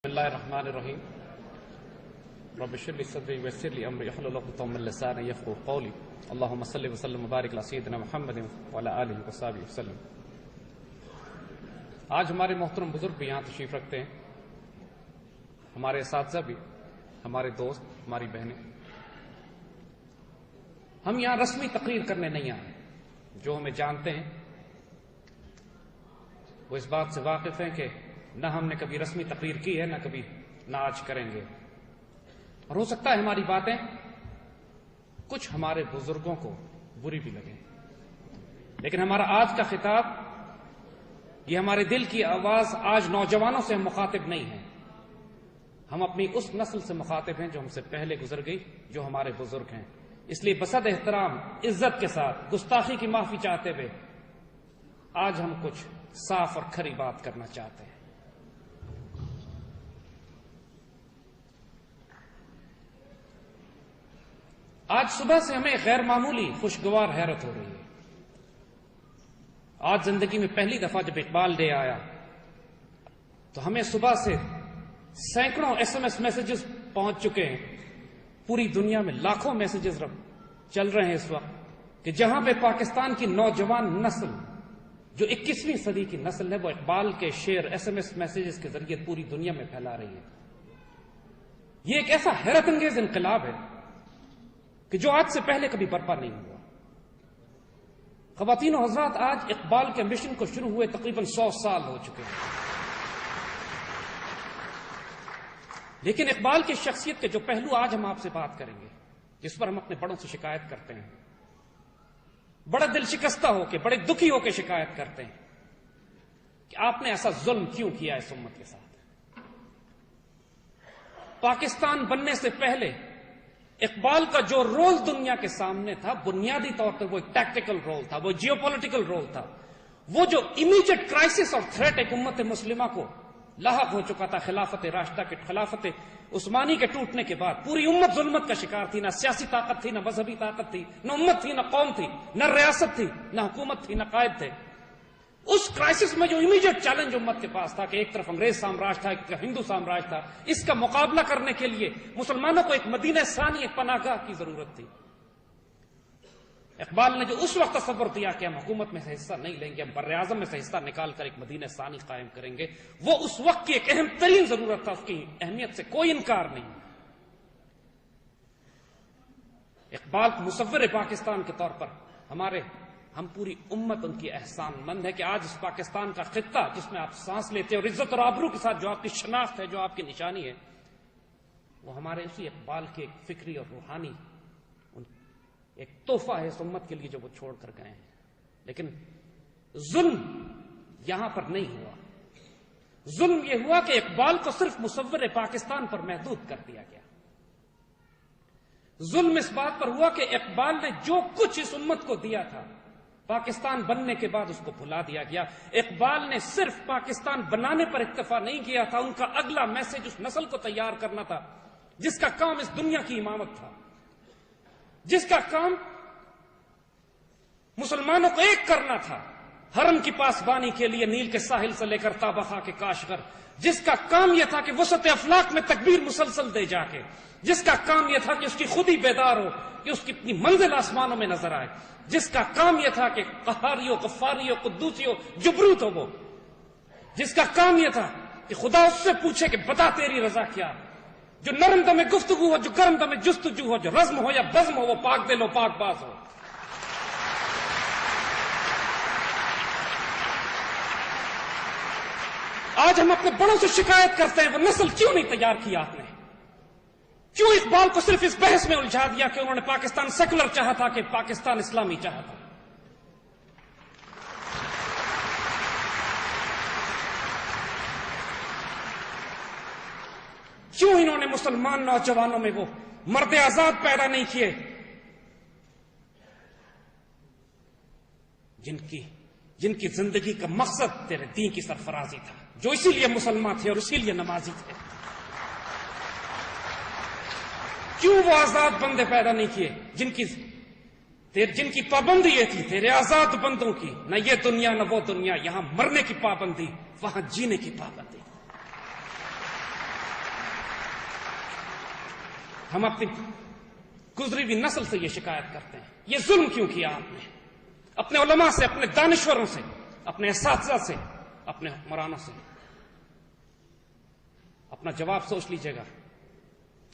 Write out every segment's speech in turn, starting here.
بسم اللہ الرحمن الرحیم رب اشرح لی صدری ویسر لی امری واحلل عقدۃ من لسانی یفقهوا قولی اللهم صل وسلم وبارک علی سیدنا محمد وعلی آلہ وصحبہ وسلم۔ آج ہمارے محترم بزرگ بھی یہاں تشریف رکھتے ہیں، ہمارے اساتذہ بھی، ہمارے دوست، ہماری بہنیں۔ ہم یہاں رسمی تقریر کرنے نہیں آئے، جو ہمیں جانتے ہیں وہ اس بات سے واقف ہیں کہ نہ ہم نے کبھی رسمی تقریر کی ہے، نہ آج کریں گے، اور ہو سکتا ہے ہماری باتیں کچھ ہمارے بزرگوں کو بری بھی لگیں، لیکن ہمارا آج کا خطاب، یہ ہمارے دل کی آواز آج نوجوانوں سے ہم مخاطب نہیں ہیں، ہم اپنی اس نسل سے مخاطب ہیں جو ہم سے پہلے گزر گئی، جو ہمارے بزرگ ہیں۔ اس لیے بصد احترام، عزت کے ساتھ، گستاخی کی معافی چاہتے ہوئے آج ہم کچھ صاف اور کھری بات کرنا چاہتے ہیں۔ آج صبح سے ہمیں غیر معمولی خوشگوار حیرت ہو رہی ہے۔ آج زندگی میں پہلی دفعہ جب اقبال ڈے آیا تو ہمیں صبح سے سینکڑوں SMS میسیجز پہنچ چکے ہیں، پوری دنیا میں لاکھوں میسیجز چل رہے ہیں اس وقت، کہ جہاں پہ پاکستان کی نوجوان نسل جو 21ویں صدی کی نسل ہے، وہ اقبال کے شعر SMS میسیجز کے ذریعے پوری دنیا میں پھیلا رہی ہے۔ یہ ایک ایسا حیرت انگیز انقلاب ہے کہ جو آج سے پہلے کبھی برپا نہیں ہوا۔ خواتین و حضرات، آج اقبال کے مشن کو شروع ہوئے تقریباً 100 سال ہو چکے ہیں، لیکن اقبال کی شخصیت کے جو پہلو آج ہم آپ سے بات کریں گے، جس پر ہم اپنے بڑوں سے شکایت کرتے ہیں، بڑا دل شکستہ ہو کے، بڑے دکھی ہو کے شکایت کرتے ہیں کہ آپ نے ایسا ظلم کیوں کیا اس امت کے ساتھ۔ پاکستان بننے سے پہلے اقبال کا جو رول دنیا کے سامنے تھا، بنیادی طور پر وہ ایک ٹیکٹیکل رول تھا، وہ جیو پولیٹیکل رول تھا، وہ جو امیجیٹ کرائسس اور تھریٹ ایک امت مسلمہ کو لاحق ہو چکا تھا خلافت راشدہ کے، خلافت عثمانی کے ٹوٹنے کے بعد۔ پوری امت ظلمت کا شکار تھی، نہ سیاسی طاقت تھی، نہ مذہبی طاقت تھی، نہ امت تھی، نہ قوم تھی، نہ ریاست تھی، نہ حکومت تھی، نہ قائد تھے۔ اس کرائسس میں جو امیجیٹ چیلنج امت کے پاس تھا کہ ایک طرف انگریز سامراج تھا، ایک طرف ہندو سامراج تھا، اس کا مقابلہ کرنے کے لیے مسلمانوں کو ایک مدینہ ثانی، ایک پناہ گاہ کی ضرورت تھی۔ اقبال نے جو اس وقت تصور دیا کہ ہم حکومت میں سے حصہ نہیں لیں گے، ہم بر اعظم میں سے حصہ نکال کر ایک مدینہ ثانی قائم کریں گے، وہ اس وقت کی ایک اہم ترین ضرورت تھا، اس کی اہمیت سے کوئی انکار نہیں۔ اقبال مصور پاکستان کے طور پر ہم پوری امت ان کی احسان مند ہے کہ آج اس پاکستان کا خطہ جس میں آپ سانس لیتے اور عزت اور آبرو کے ساتھ جو آپ کی شناخت ہے، جو آپ کی نشانی ہے، وہ ہمارے اسی اقبال کے ایک فکری اور روحانی ایک تحفہ ہے اس امت کے لیے جو وہ چھوڑ کر گئے ہیں۔ لیکن ظلم یہاں پر نہیں ہوا۔ ظلم یہ ہوا کہ اقبال کو صرف مصور پاکستان پر محدود کر دیا گیا۔ ظلم اس بات پر ہوا کہ اقبال نے جو کچھ اس امت کو دیا تھا، پاکستان بننے کے بعد اس کو بھلا دیا گیا۔ اقبال نے صرف پاکستان بنانے پر اکتفا نہیں کیا تھا، ان کا اگلا میسج اس نسل کو تیار کرنا تھا جس کا کام اس دنیا کی امامت تھا، جس کا کام مسلمانوں کو ایک کرنا تھا، حرم کی پاسبانی کے لیے نیل کے ساحل سے لے کر تابخا کے کاشغر، جس کا کام یہ تھا کہ وسط افلاک میں تکبیر مسلسل دے جا کے، جس کا کام یہ تھا کہ اس کی خود ہی بیدار ہو، کہ اس کی اپنی منزل آسمانوں میں نظر آئے، جس کا کام یہ تھا کہ قہاری ہو، غفاری ہو، قدوسی ہو، جبروت ہو، وہ جس کا کام یہ تھا کہ خدا اس سے پوچھے کہ بتا تیری رضا کیا، جو نرم دم گفتگو ہو، جو گرم دم جستجو ہو، جو رزم ہو یا بزم ہو، وہ پاک دل ہو، پاک باز ہو۔ آج ہم اپنے بڑوں سے شکایت کرتے ہیں، وہ نسل کیوں نہیں تیار کی آپ نے؟ کیوں اقبال کو صرف اس بحث میں الجھا دیا کہ انہوں نے پاکستان سیکولر چاہا تھا کہ پاکستان اسلامی چاہا تھا؟ کیوں انہوں نے مسلمان نوجوانوں میں وہ مرد آزاد پیدا نہیں کیے جن کی زندگی کا مقصد تیرے دین کی سرفرازی تھا، جو اسی لیے مسلمان تھے اور اسی لیے نمازی تھے؟ کیوں وہ آزاد بندے پیدا نہیں کیے جن کی پابندی یہ تھی تیرے آزاد بندوں کی، نہ یہ دنیا نہ وہ دنیا، یہاں مرنے کی پابندی، وہاں جینے کی پابندی؟ ہم اپنی گزری ہوئی نسل سے یہ شکایت کرتے ہیں، یہ ظلم کیوں کیا آپ نے؟ اپنے علماء سے، اپنے دانشوروں سے، اپنے اساتذہ سے، اپنے حکمرانوں سے اپنا جواب سوچ لیجیے گا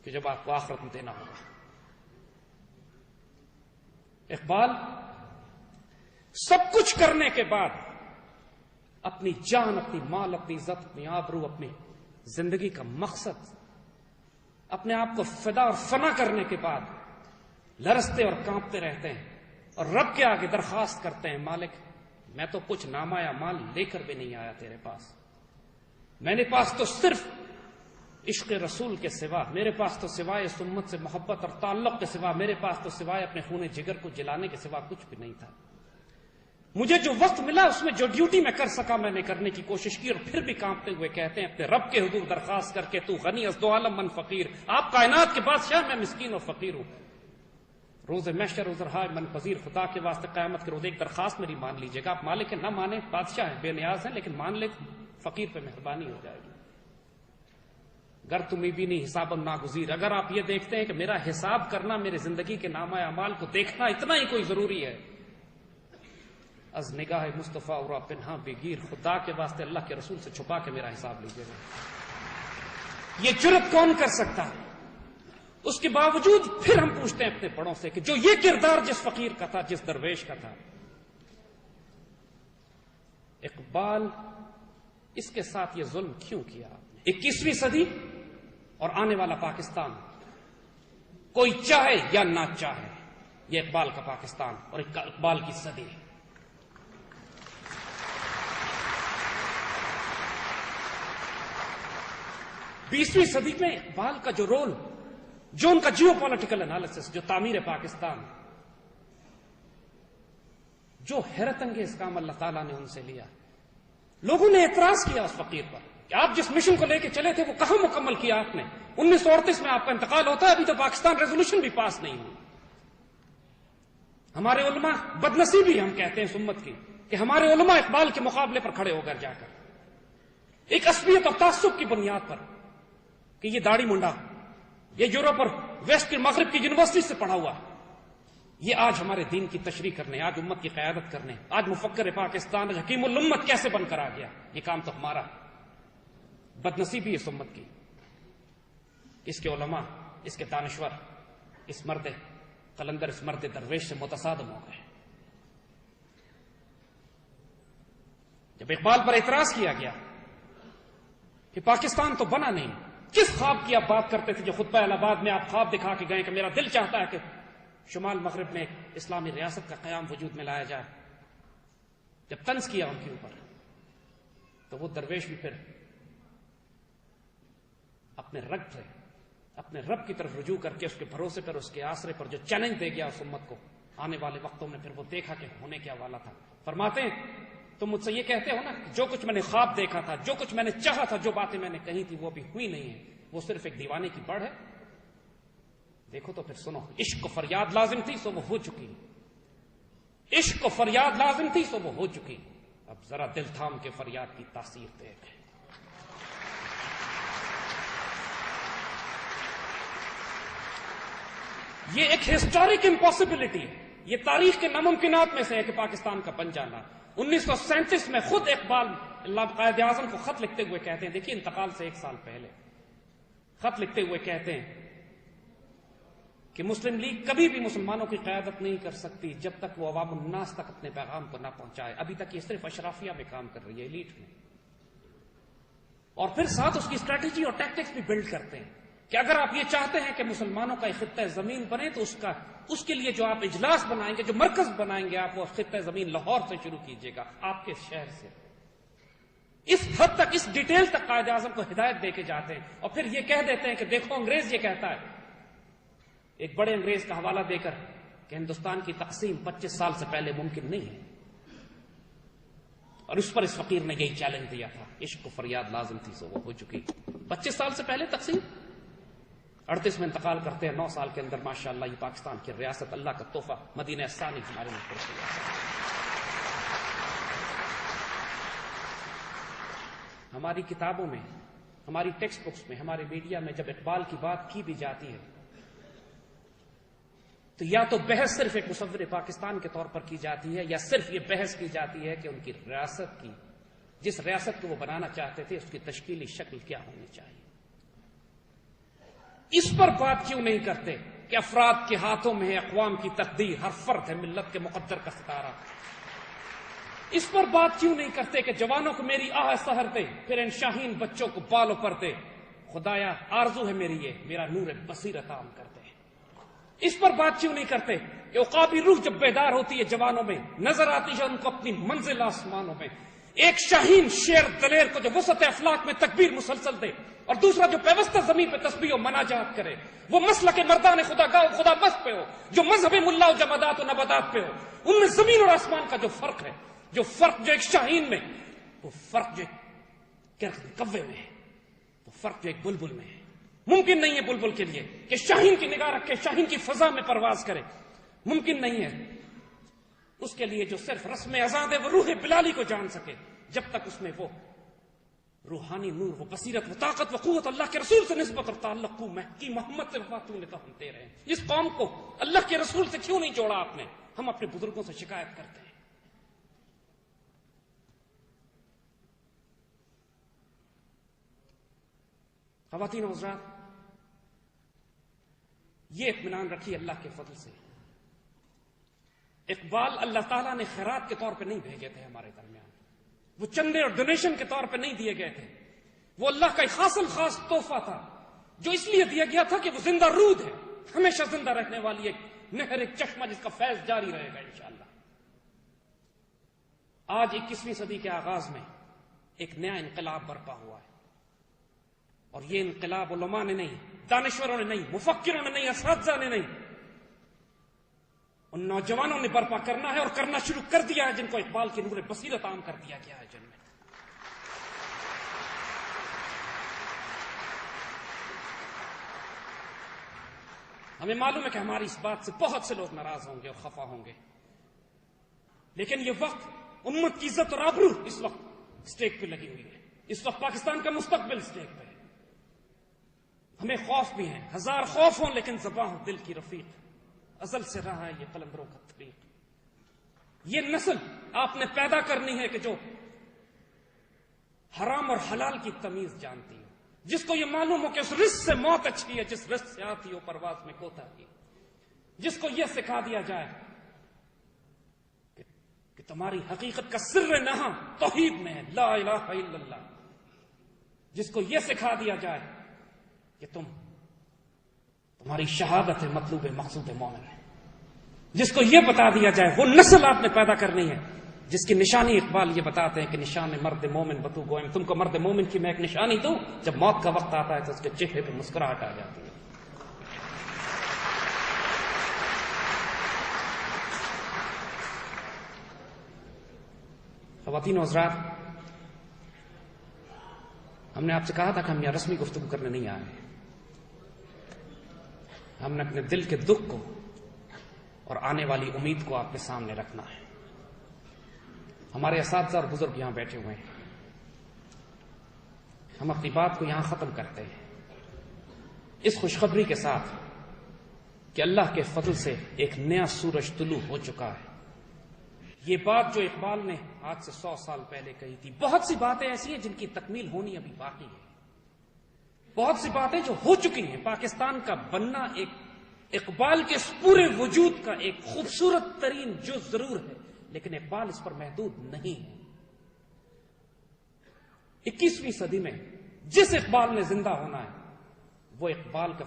کہ جب آپ کو آخرت میں دینا ہوگا۔ اقبال سب کچھ کرنے کے بعد اپنی جان، اپنی مال، اپنی عزت، اپنی آبرو، اپنی زندگی کا مقصد، اپنے آپ کو فدا اور فنا کرنے کے بعد لرزتے اور کانپتے رہتے ہیں اور رب کے آگے درخواست کرتے ہیں، مالک میں تو کچھ نامہ یا مال لے کر بھی نہیں آیا تیرے پاس، میرے پاس تو صرف عشق رسول کے سوا، میرے پاس تو سوائے اس امت سے محبت اور تعلق کے سوا، میرے پاس تو سوائے اپنے خون جگر کو جلانے کے سوا کچھ بھی نہیں تھا۔ مجھے جو وقت ملا اس میں جو ڈیوٹی میں کر سکا میں نے کرنے کی کوشش کی، اور پھر بھی کانپتے ہوئے کہتے ہیں اپنے رب کے حضور درخواست کر کے، تو غنی از دو عالم من فقیر، آپ کائنات کے بادشاہ، میں مسکین اور فقیر ہوں، روز محشر عذرہائے من پذیر، خدا کے واسطے قیامت کے روز ایک درخواست میری مان لیجیے گا۔ آپ مالک ہیں، نہ مانیں، بادشاہ ہیں، بے نیاز ہیں، لیکن مان لے فقیر پہ مہربانی ہو جائے گی۔ گر تمہیں بھی نہیں حساب ناگزیر، اگر آپ یہ دیکھتے ہیں کہ میرا حساب کرنا، میرے زندگی کے نامہ اعمال کو دیکھنا اتنا ہی کوئی ضروری ہے، از نگاہ مصطفیٰ اور پنہاں بگیر، خدا کے واسطے اللہ کے رسول سے چھپا کے میرا حساب لیجیے گا۔ یہ جرت کون کر سکتا ہے؟ اس کے باوجود پھر ہم پوچھتے ہیں اپنے بڑوں سے کہ جو یہ کردار جس فقیر کا تھا، جس درویش کا تھا، اقبال اس کے ساتھ یہ ظلم کیوں کیا؟ 21ویں صدی اور آنے والا پاکستان، کوئی چاہے یا نہ چاہے، یہ اقبال کا پاکستان اور اقبال کی صدی ہے۔ بیسویں صدی میں اقبال کا جو رول، جو ان کا جیو پولیٹیکل انالیسس، جو تعمیر پاکستان، جو حیرت انگیز کام اللہ تعالیٰ نے ان سے لیا، لوگوں نے اعتراض کیا اس فقیر پر کہ آپ جس مشن کو لے کے چلے تھے وہ کہاں مکمل کیا آپ نے؟ 1938 میں آپ کا انتقال ہوتا ہے، ابھی تو پاکستان ریزولوشن بھی پاس نہیں ہوئی۔ ہمارے علماء بدنصیبی ہم کہتے ہیں اس امت کی کہ ہمارے علماء اقبال کے مقابلے پر کھڑے ہو کر جا کر ایک عصبیت اور تعصب کی بنیاد پر کہ یہ داڑھی منڈا، یہ یورپ اور ویسٹ کے مغرب کی یونیورسٹی سے پڑھا ہوا، یہ آج ہمارے دین کی تشریح کرنے، آج امت کی قیادت کرنے، آج مفکر پاکستان، آج حکیم الامت کیسے بن کر آ گیا؟ یہ کام تو ہمارا بدنصیبی اس امت کی، اس کے علماء، اس کے دانشور، اس مرد قلندر، اس مرد درویش سے متصادم ہو گئے۔ جب اقبال پر اعتراض کیا گیا کہ پاکستان تو بنا نہیں، کس خواب کی آپ بات کرتے تھے جو خطبہ الہ آباد میں آپ خواب دکھا کے گئے کہ میرا دل چاہتا ہے کہ شمال مغرب میں ایک اسلامی ریاست کا قیام وجود میں لایا جائے؟ جب طنز کیا ان کے اوپر تو وہ درویش بھی پھر اپنے اپنے رب کی طرف رجوع کر کے اس کے بھروسے پر، اس کے آسرے پر جو چیلنج دے گیا اس امت کو آنے والے وقتوں میں، پھر وہ دیکھا کہ ہونے کیا والا تھا۔ فرماتے ہیں تم مجھ سے یہ کہتے ہو نا کہ جو کچھ میں نے خواب دیکھا تھا، جو کچھ میں نے چاہا تھا، جو باتیں میں نے کہی تھی وہ بھی ہوئی نہیں ہے، وہ صرف ایک دیوانے کی بڑھ ہے۔ دیکھو تو پھر سنو، عشق کو فریاد لازم تھی سو وہ ہو چکی، عشق کو فریاد لازم تھی سو وہ ہو چکی، اب ذرا دل تھام کے فریاد کی تاثیر دیکھ۔ یہ ایک ہسٹورک امپاسبلٹی ہے، یہ تاریخ کے ناممکنات میں سے ہے کہ پاکستان کا بن جانا۔ 1937 میں خود اقبال اللہ قائد اعظم کو خط لکھتے ہوئے کہتے ہیں، دیکھیے انتقال سے 1 سال پہلے خط لکھتے ہوئے کہتے ہیں کہ مسلم لیگ کبھی بھی مسلمانوں کی قیادت نہیں کر سکتی جب تک وہ عوام الناس تک اپنے پیغام کو نہ پہنچائے۔ ابھی تک یہ صرف اشرافیہ میں کام کر رہی ہے، ایلیٹ میں، اور پھر ساتھ اس کی اسٹریٹجی اور ٹیکٹکس بھی بلڈ کرتے ہیں کہ اگر آپ یہ چاہتے ہیں کہ مسلمانوں کا ایک خطہ زمین بنے تو اس کے لیے جو آپ اجلاس بنائیں گے، جو مرکز بنائیں گے آپ، وہ خطہ زمین لاہور سے شروع کیجیے گا، آپ کے شہر سے۔ اس حد تک، اس ڈیٹیل تک قائد اعظم کو ہدایت دے کے جاتے ہیں، اور پھر یہ کہہ دیتے ہیں کہ دیکھو انگریز یہ کہتا ہے، ایک بڑے انگریز کا حوالہ دے کر کہ ہندوستان کی تقسیم 25 سال سے پہلے ممکن نہیں ہے، اور اس پر اس فقیر نے یہی چیلنج دیا تھا، عشق کو فریاد لازم تھی سو وہ ہو چکی۔ 25 سال سے پہلے تقسیم، 38 میں انتقال کرتے ہیں، 9 سال کے اندر ماشاءاللہ یہ پاکستان کی ریاست اللہ کا تحفہ، مدینہ ثانی ہمارے ملک پر۔ ہماری کتابوں میں، ہماری ٹیکسٹ بکس میں، ہمارے میڈیا میں جب اقبال کی بات کی بھی جاتی ہے تو یا تو بحث صرف ایک مصور پاکستان کے طور پر کی جاتی ہے، یا صرف یہ بحث کی جاتی ہے کہ ان کی ریاست کی، جس ریاست کو وہ بنانا چاہتے تھے، اس کی تشکیلی شکل کیا ہونی چاہیے۔ اس پر بات کیوں نہیں کرتے کہ افراد کے ہاتھوں میں ہے اقوام کی تقدیر، ہر فرد ہے ملت کے مقدر کا ستارہ۔ اس پر بات کیوں نہیں کرتے کہ جوانوں کو میری آہ سحرتے، پھر ان شاہین بچوں کو بالوں پرتے، خدایا آرزو ہے میری یہ میرا نور بصیرت عام کرتے۔ اس پر بات کیوں نہیں کرتے کہ عقابی روح جب بیدار ہوتی ہے جوانوں میں، نظر آتی ہے ان کو اپنی منزل آسمانوں میں، ایک شاہین شیر دلیر کو جو وسط افلاک میں تکبیر مسلسل دے، اور دوسرا جو پیوستہ زمین پہ تسبیح و مناجات کرے، وہ مسلک مردان خدا گاؤ خدا مست پہ ہو، جو مذہب ملا و جمادات و نبادات پہ ہو، ان میں زمین اور آسمان کا جو فرق ہے، جو فرق جو ایک شاہین میں، وہ فرق جو ایک کوے میں ہے، وہ فرق جو ایک بلبل میں ہے۔ ممکن نہیں ہے بلبل کے لیے کہ شاہین کی نگاہ رکھے، شاہین کی فضا میں پرواز کرے، ممکن نہیں ہے اس کے لیے جو صرف رسم اذان دے، وہ روح بلالی کو جان سکے، جب تک اس میں وہ روحانی نور، وہ بصیرت، وہ طاقت، وہ قوت اللہ کے رسول سے نسبت اور تعلق کو کی محمد سے وفاتوں نے تو ہم دے رہے ہیں۔ اس قوم کو اللہ کے رسول سے کیوں نہیں جوڑا آپ نے؟ ہم اپنے بزرگوں سے شکایت کرتے ہیں۔ خواتین و حضرات، یہ اطمینان رکھیے اللہ کے فضل سے، اقبال اللہ تعالیٰ نے خیرات کے طور پہ نہیں بھیجے تھے ہمارے درمیان، وہ چندے اور ڈونیشن کے طور پہ نہیں دیے گئے تھے، وہ اللہ کا ایک خاص الخاص تحفہ تھا جو اس لیے دیا گیا تھا کہ وہ زندہ رود ہے، ہمیشہ زندہ رہنے والی ایک نہر، ایک چشمہ جس کا فیض جاری رہے گا انشاءاللہ۔ آج 21ویں صدی کے آغاز میں ایک نیا انقلاب برپا ہوا ہے، اور یہ انقلاب علماء نے نہیں، دانشوروں نے نہیں، مفکروں نے نہیں، اساتذہ نے نہیں، ان نوجوانوں نے برپا کرنا ہے، اور کرنا شروع کر دیا ہے، جن کو اقبال کی نور بصیرت عام کر دیا گیا ہے جن میں۔ ہمیں معلوم ہے کہ ہماری اس بات سے بہت سے لوگ ناراض ہوں گے اور خفا ہوں گے، لیکن یہ وقت امت کی عزت اور آبرو اس وقت اسٹیک پہ لگی ہوئی ہے، اس وقت پاکستان کا مستقبل اسٹیک پہ ہے۔ ہمیں خوف بھی ہیں، ہزار خوف ہوں، لیکن زباں ہو دل کی رفیق، ازل سے رہا ہے یہ قلندروں کا طریق۔ یہ نسل آپ نے پیدا کرنی ہے کہ جو حرام اور حلال کی تمیز جانتی ہے، جس کو یہ معلوم ہو کہ اس رزق سے موت اچھی ہے، جس رزق سے آتی ہو پرواز میں کوتاہی، جس کو یہ سکھا دیا جائے کہ تمہاری حقیقت کا سر نہاں توحید میں ہے، لا الہ الا اللہ، جس کو یہ سکھا دیا جائے کہ تمہاری شہادت ہے مطلوب مقصود مومن ہے، جس کو یہ بتا دیا جائے، وہ نسل آپ نے پیدا کرنی ہے جس کی نشانی اقبال یہ بتاتے ہیں کہ نشان مرد مومن بتو گوئم، تم کو مرد مومن کی میں ایک نشانی دوں، جب موت کا وقت آتا ہے تو اس کے چہرے پہ مسکراہٹ آ جاتی ہے۔ خواتین و حضرات، ہم نے آپ سے کہا تھا کہ ہم یہاں رسمی گفتگو کرنے نہیں آئے، ہم نے اپنے دل کے دکھ کو اور آنے والی امید کو آپ کے سامنے رکھنا ہے۔ ہمارے اساتذہ اور بزرگ یہاں بیٹھے ہوئے ہیں، ہم اپنی بات کو یہاں ختم کرتے ہیں اس خوشخبری کے ساتھ کہ اللہ کے فضل سے ایک نیا سورج طلوع ہو چکا ہے۔ یہ بات جو اقبال نے آج سے 100 سال پہلے کہی تھی، بہت سی باتیں ایسی ہیں جن کی تکمیل ہونی ابھی باقی ہے، بہت سی باتیں جو ہو چکی ہیں۔ پاکستان کا بننا ایک اقبال کے اس پورے وجود کا ایک خوبصورت ترین جز ضرور ہے، لیکن اقبال اس پر محدود نہیں ہے۔ 21ویں صدی میں جس اقبال نے زندہ ہونا ہے، وہ اقبال کا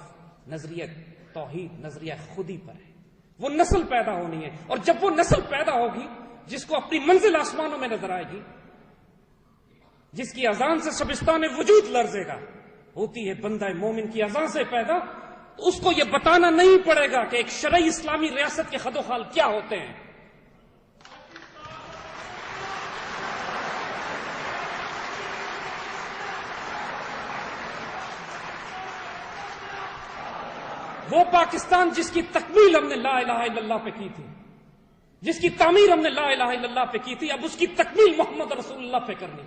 نظریہ توحید، نظریہ خودی پر ہے۔ وہ نسل پیدا ہونی ہے، اور جب وہ نسل پیدا ہوگی جس کو اپنی منزل آسمانوں میں نظر آئے گی، جس کی اذان سے شبستان وجود لرزے گا، ہوتی ہے بندہ مومن کی اذان سے پیدا، تو اس کو یہ بتانا نہیں پڑے گا کہ ایک شرعی اسلامی ریاست کے خد و خال کیا ہوتے ہیں۔ وہ پاکستان جس کی تکمیل ہم نے لا الہ الا اللہ پہ کی تھی، جس کی تعمیر ہم نے لا الہ الا اللہ پہ کی تھی، اب اس کی تکمیل محمد رسول اللہ پہ کرنی۔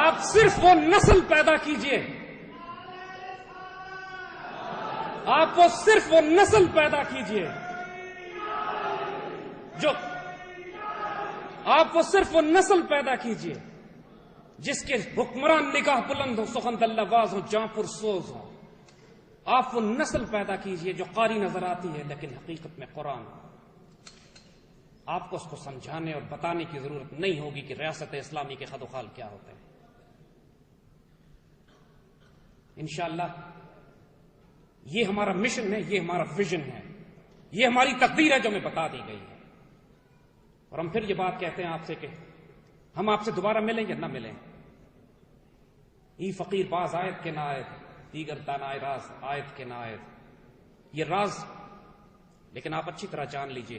آپ صرف وہ نسل پیدا کیجئے، آپ وہ صرف وہ نسل پیدا کیجئے جو آپ وہ صرف وہ نسل پیدا کیجئے جس کے حکمران نگاہ بلند ہو، سخن دلواز ہو، جاں پر سوز ہو۔ آپ وہ نسل پیدا کیجئے جو قاری نظر آتی ہے لیکن حقیقت میں قرآن۔ آپ کو اس کو سمجھانے اور بتانے کی ضرورت نہیں ہوگی کہ ریاست اسلامی کے خد و خال کیا ہوتے ہیں۔ انشاءاللہ یہ ہمارا مشن ہے، یہ ہمارا ویژن ہے، یہ ہماری تقدیر ہے جو ہمیں بتا دی گئی ہے۔ اور ہم پھر یہ بات کہتے ہیں آپ سے کہ ہم آپ سے دوبارہ ملیں یا نہ ملیں، ای فقیر باز آیت کے نہ آیت، دیگر دانائے راز آیت کے نہ آیت، یہ راز لیکن آپ اچھی طرح جان لیجئے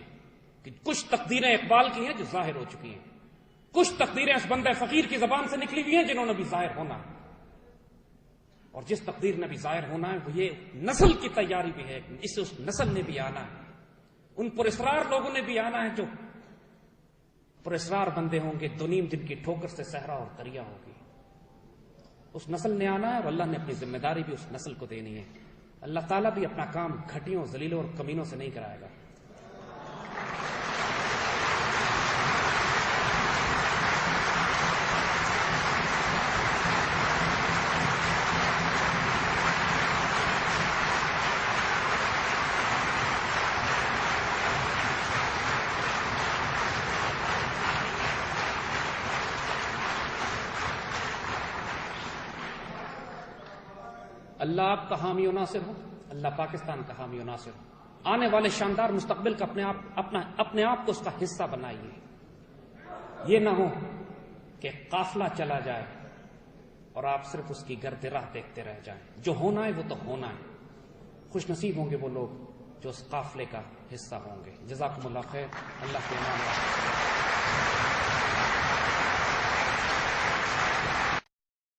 کہ کچھ تقدیریں اقبال کی ہیں جو ظاہر ہو چکی ہیں، کچھ تقدیریں اس بندہ فقیر کی زبان سے نکلی ہوئی ہیں جنہوں نے بھی ظاہر ہونا ہے، اور جس تقدیر نے بھی ظاہر ہونا ہے وہ یہ نسل کی تیاری بھی ہے، اس نسل نے بھی آنا ہے، ان پراسرار لوگوں نے بھی آنا ہے جو پراسرار بندے ہوں گے، دونیم دن کی ٹھوکر سے صحرا اور دریا ہوگی، اس نسل نے آنا ہے اور اللہ نے اپنی ذمہ داری بھی اس نسل کو دینی ہے۔ اللہ تعالیٰ بھی اپنا کام گھٹیوں، ذلیلوں اور کمینوں سے نہیں کرائے گا۔ اللہ آپ کا حامی و ناصر ہو، اللہ پاکستان کا حامی و ناصر ہو، آنے والے شاندار مستقبل کا اپنے آپ کو اس کا حصہ بنائیے۔ یہ نہ ہو کہ قافلہ چلا جائے اور آپ صرف اس کی گرد راہ دیکھتے رہ جائیں۔ جو ہونا ہے وہ تو ہونا ہے، خوش نصیب ہوں گے وہ لوگ جو اس قافلے کا حصہ ہوں گے۔ جزاکم اللہ خیر، اللہ کے نام